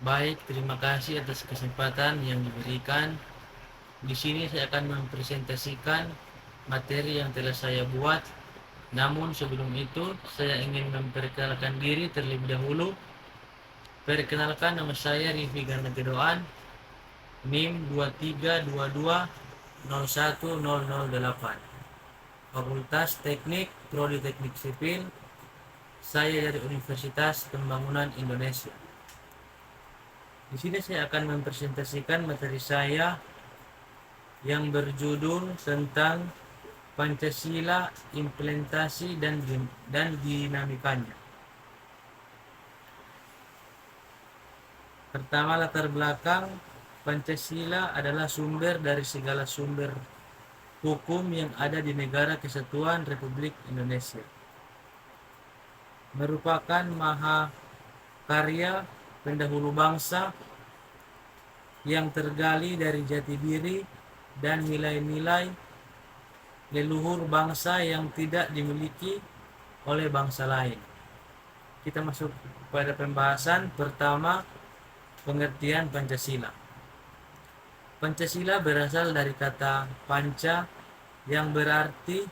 Baik, terima kasih atas kesempatan yang diberikan. Di sini saya akan mempresentasikan materi yang telah saya buat. Namun sebelum itu, saya ingin memperkenalkan diri terlebih dahulu. Perkenalkan, nama saya Rifi Ganda Gedoan, NIM 2322010008. Fakultas Teknik, Prodi Teknik Sipil. Saya dari Universitas Pembangunan Indonesia. Di sini saya akan mempresentasikan materi saya yang berjudul tentang Pancasila, implementasi dan dinamikanya. Pertama, latar belakang. Pancasila adalah sumber dari segala sumber hukum yang ada di Negara Kesatuan Republik Indonesia. Merupakan mahakarya pendahulu bangsa yang tergali dari jati diri dan nilai-nilai leluhur bangsa yang tidak dimiliki oleh bangsa lain. Kita masuk pada pembahasan pertama, pengertian Pancasila. Pancasila berasal dari kata panca yang berarti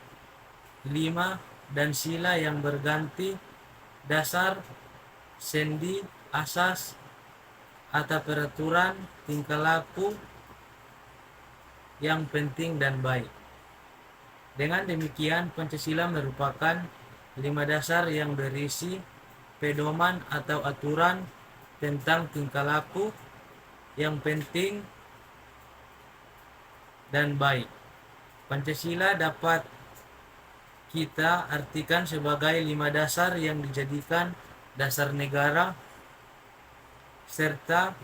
lima dan sila yang berganti dasar, sendi, asas, atau peraturan tingkah laku yang penting dan baik. Dengan demikian, Pancasila merupakan 5 dasar yang berisi pedoman atau aturan tentang tingkah laku yang penting dan baik. Pancasila dapat kita artikan sebagai 5 dasar yang dijadikan dasar negara serta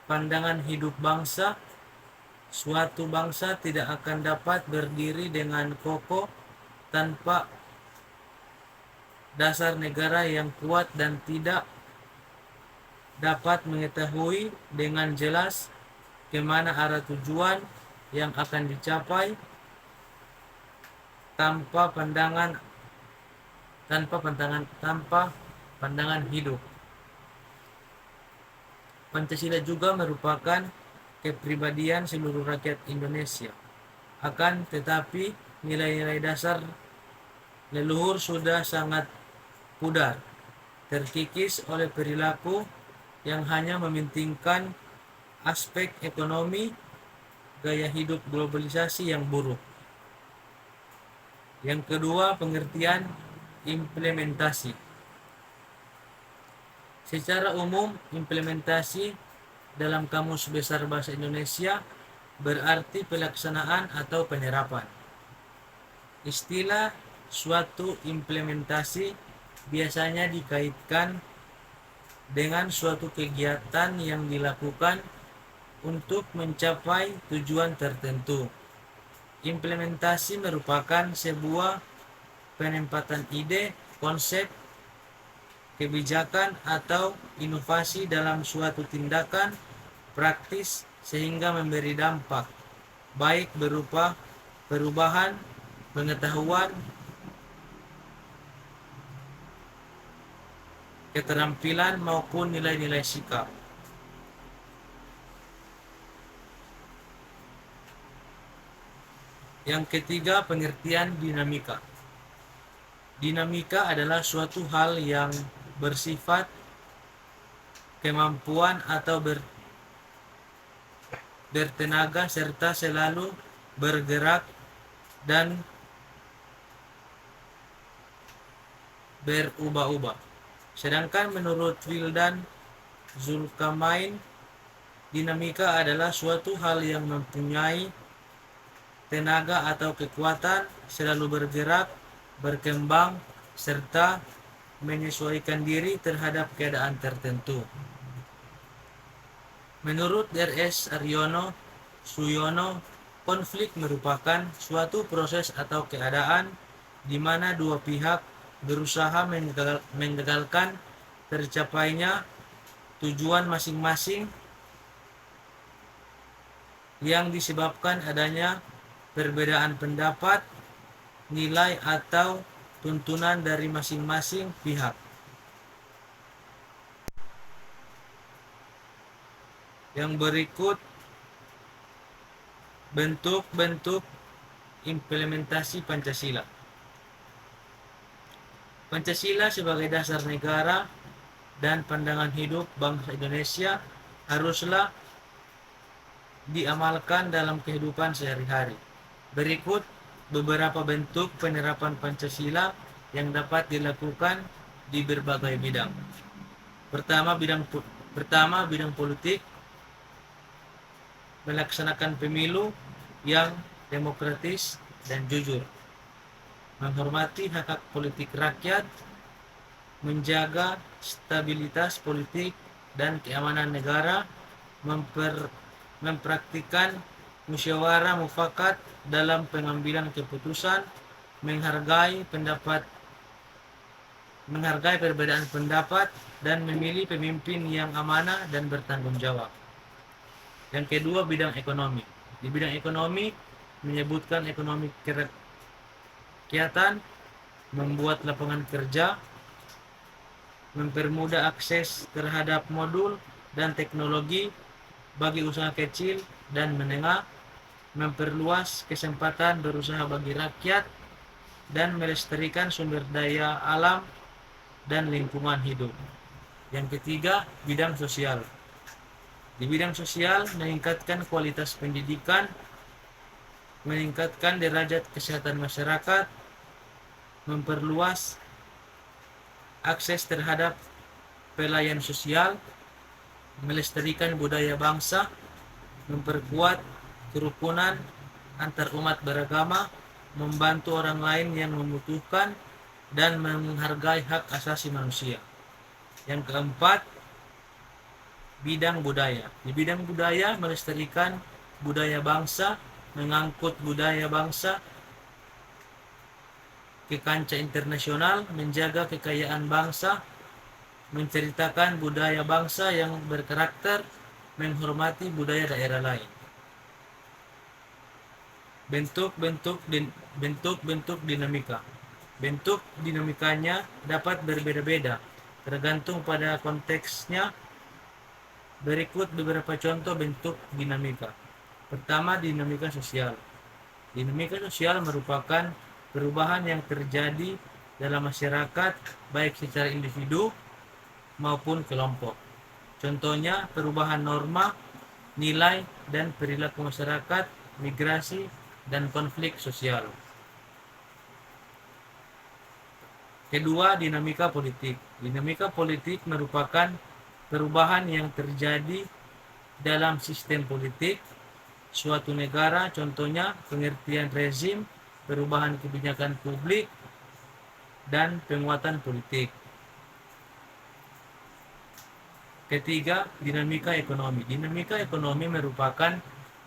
pandangan hidup bangsa. Suatu bangsa tidak akan dapat berdiri dengan kokoh tanpa dasar negara yang kuat dan tidak dapat mengetahui dengan jelas kemana arah tujuan yang akan dicapai tanpa pandangan hidup. Pancasila juga merupakan kepribadian seluruh rakyat Indonesia. Akan tetapi, nilai-nilai dasar leluhur sudah sangat pudar, terkikis oleh perilaku yang hanya mementingkan aspek ekonomi, gaya hidup globalisasi yang buruk. Yang kedua, pengertian implementasi. Secara umum, implementasi dalam Kamus Besar Bahasa Indonesia berarti pelaksanaan atau penerapan. Istilah suatu implementasi biasanya dikaitkan dengan suatu kegiatan yang dilakukan untuk mencapai tujuan tertentu. Implementasi merupakan sebuah penempatan ide, konsep, kebijakan, atau inovasi dalam suatu tindakan praktis sehingga memberi dampak, baik berupa perubahan pengetahuan, keterampilan, maupun nilai-nilai sikap. Yang ketiga, pengertian dinamika. Dinamika adalah suatu hal yang bersifat kemampuan atau bertenaga serta selalu bergerak dan berubah-ubah. Sedangkan menurut Wildan Zulkarnain, dinamika adalah suatu hal yang mempunyai tenaga atau kekuatan, selalu bergerak, berkembang, serta menyesuaikan diri terhadap keadaan tertentu. Menurut R.S. Aryono Suyono, konflik merupakan suatu proses atau keadaan di mana dua pihak berusaha menggagalkan tercapainya tujuan masing-masing yang disebabkan adanya perbedaan pendapat, nilai, atau tuntunan dari masing-masing pihak. Yang berikut bentuk-bentuk implementasi Pancasila. Pancasila sebagai dasar negara dan pandangan hidup bangsa Indonesia haruslah diamalkan dalam kehidupan sehari-hari. Berikut beberapa bentuk penerapan Pancasila yang dapat dilakukan di berbagai bidang. Pertama, bidang politik, melaksanakan pemilu yang demokratis dan jujur, menghormati hak-hak politik rakyat, menjaga stabilitas politik dan keamanan negara, mempraktikkan musyawarah mufakat dalam pengambilan keputusan, menghargai perbedaan pendapat, dan memilih pemimpin yang amanah dan bertanggung jawab. Yang kedua, bidang ekonomi. Di bidang ekonomi menyebutkan ekonomi kerakyatan, membuat lapangan kerja, mempermudah akses terhadap modul dan teknologi bagi usaha kecil dan menengah, memperluas kesempatan berusaha bagi rakyat, dan melestarikan sumber daya alam dan lingkungan hidup. Yang ketiga, bidang sosial. Di bidang sosial, meningkatkan kualitas pendidikan, meningkatkan derajat kesehatan masyarakat, memperluas akses terhadap pelayan sosial, melestarikan budaya bangsa, memperkuat kerukunan antar umat beragama, membantu orang lain yang membutuhkan, dan menghargai hak asasi manusia. Yang keempat, bidang budaya. Di bidang budaya, melestarikan budaya bangsa, mengangkut budaya bangsa ke kancah internasional, menjaga kekayaan bangsa, menceritakan budaya bangsa yang berkarakter, menghormati budaya daerah lain. Bentuk-bentuk dinamika. Bentuk dinamikanya dapat berbeda-beda tergantung pada konteksnya. Berikut beberapa contoh bentuk dinamika. Pertama, dinamika sosial. Dinamika sosial merupakan perubahan yang terjadi dalam masyarakat baik secara individu maupun kelompok. Contohnya perubahan norma, nilai, dan perilaku masyarakat, migrasi, dan konflik sosial. Kedua, dinamika politik. Dinamika politik merupakan perubahan yang terjadi dalam sistem politik suatu negara, contohnya pengertian rezim, perubahan kebijakan publik, dan penguatan politik. Ketiga, dinamika ekonomi. Dinamika ekonomi merupakan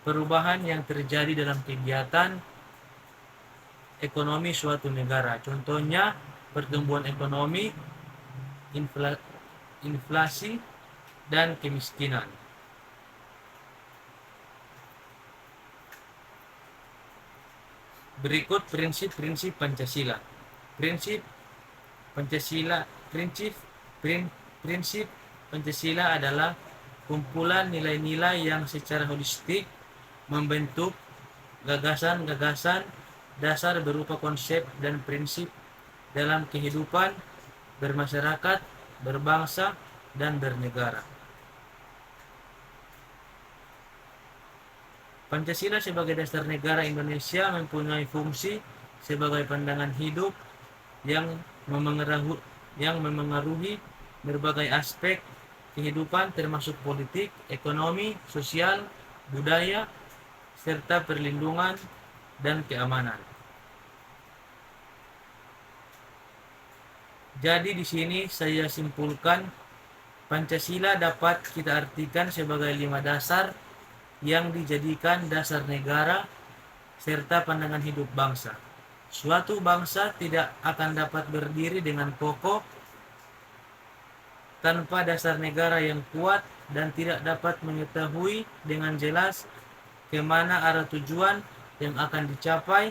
perubahan yang terjadi dalam kegiatan ekonomi suatu negara. Contohnya, pertumbuhan ekonomi, inflasi, dan kemiskinan. Berikut prinsip-prinsip Pancasila. Prinsip Pancasila adalah kumpulan nilai-nilai yang secara holistik membentuk gagasan-gagasan dasar berupa konsep dan prinsip dalam kehidupan bermasyarakat, berbangsa, dan bernegara. Pancasila sebagai dasar negara Indonesia mempunyai fungsi sebagai pandangan hidup yang memengaruhi berbagai aspek kehidupan termasuk politik, ekonomi, sosial, budaya, serta perlindungan dan keamanan. Jadi di sini saya simpulkan Pancasila dapat kita artikan sebagai 5 dasar yang dijadikan dasar negara serta pandangan hidup bangsa. Suatu bangsa tidak akan dapat berdiri dengan kokoh tanpa dasar negara yang kuat dan tidak dapat mengetahui dengan jelas kemana arah tujuan yang akan dicapai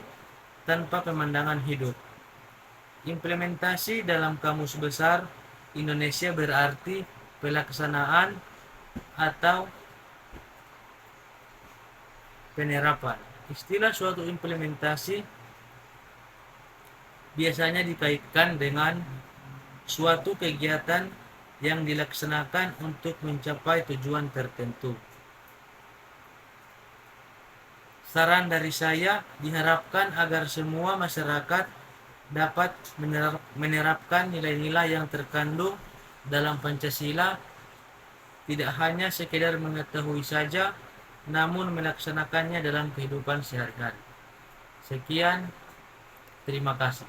tanpa pemandangan hidup. Implementasi dalam Kamus Besar Indonesia berarti pelaksanaan atau Penerapan. Istilah suatu implementasi biasanya dikaitkan dengan suatu kegiatan yang dilaksanakan untuk mencapai tujuan tertentu. Saran dari saya, diharapkan agar semua masyarakat dapat menerapkan nilai-nilai yang terkandung dalam Pancasila, tidak hanya sekedar mengetahui saja, namun melaksanakannya dalam kehidupan sehari-hari. Sekian, terima kasih.